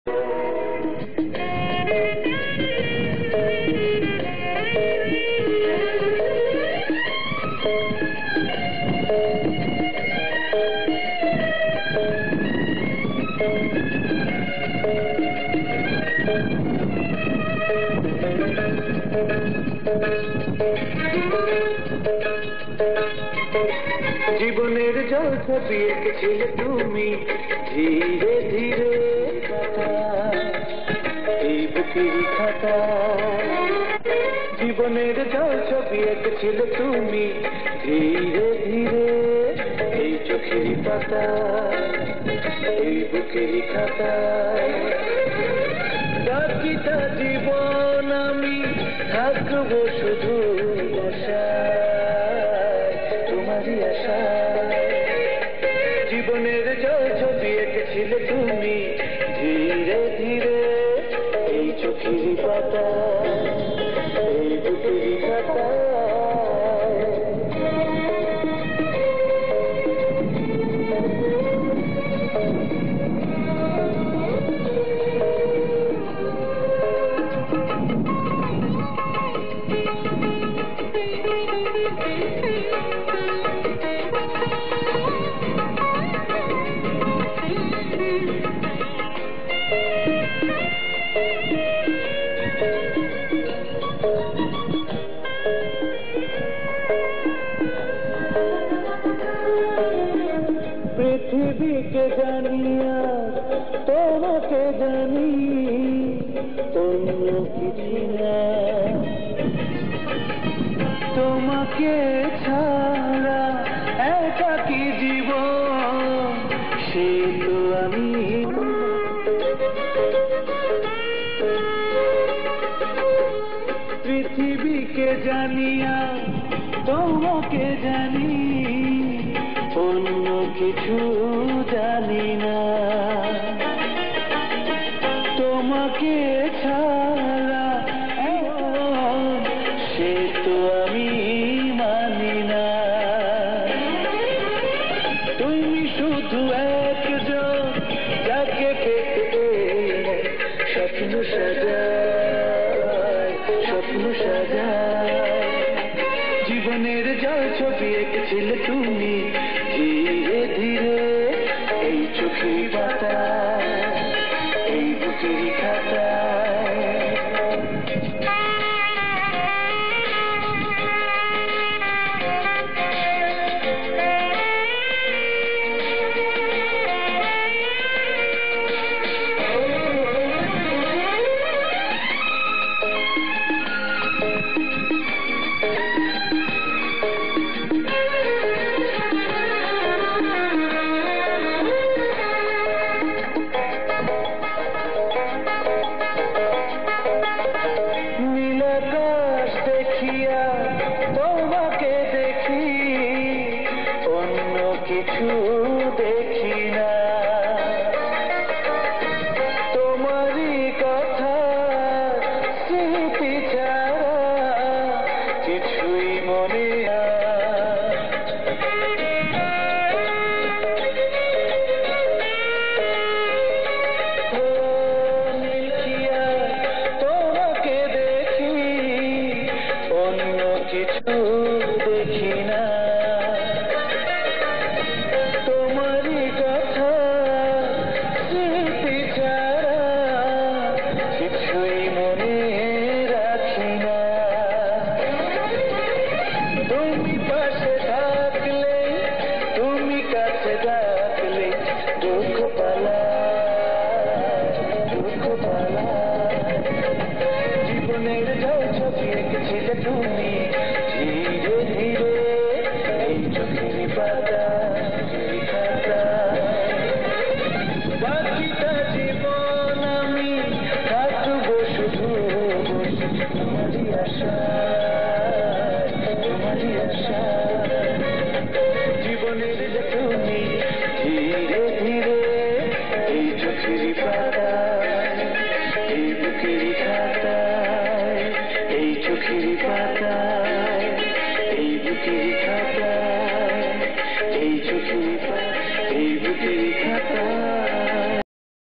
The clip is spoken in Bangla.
জীবনের জল ছাপিয়ে এঁকেছিলে তুমি ধীরে ধীরে এই বুকের খাতা। জীবনের জল ছাপিয়ে এঁকেছিলে তুমি ধীরে ধীরে এই চোখের পাতা, এই বুকের খাতা। বাকিটা জীবন আমি থাকবো শুধু বসায় তোমারই আশায়। জীবনের জল ছবি এঁকেছিলে তুমি ধীরে ধীরে এই চোখের পাতা, এই বুকের খাতা। পৃথিবীকে জানিয়া তোমাকে জানি অন্য কিছু না, তোমাকে ছাড়া একাকী জীবন সে তো আমি। পৃথিবীকে জানিয়া তোমাকে জানি অন্য কিছু জানি না, তোমাকে ছাড়া সে তো আমি মানি না। তুমি শুধু একজন যাকে পেতে স্বপ্ন সাজায়, স্বপ্ন সাজায়। জীবনের জল ছবি এঁকেছিলে তুমি ধীরে ধীরে এই চোখের পাতা, এই বুকের খাতা। তোমাকে দেখি অন্য কিছু দেখি না, তোমারই কথা স্মৃতি ছাড়া কিছুই মনে না। তোমাকে দেখি অন্য কিছু দেখি না, তোমারই কথা স্মৃতি ছাড়া কিছুই মনে রাখি না। তুমি পাশে থাকলে, তুমি কাছে ডাকলে দুঃখ পালায়, দুঃখ পালায়। জীবনের জল ছবি এঁকেছিলে তুমি ধীরে ধীরে এই চোখের পাতা, এই খাতা। বাকিটা জীবন আমি থাকবো শুধু তোমারই আশায়, তোমারই আশায়। জীবনের তুমি ধীরে ধীরে এই চোখের পাতা।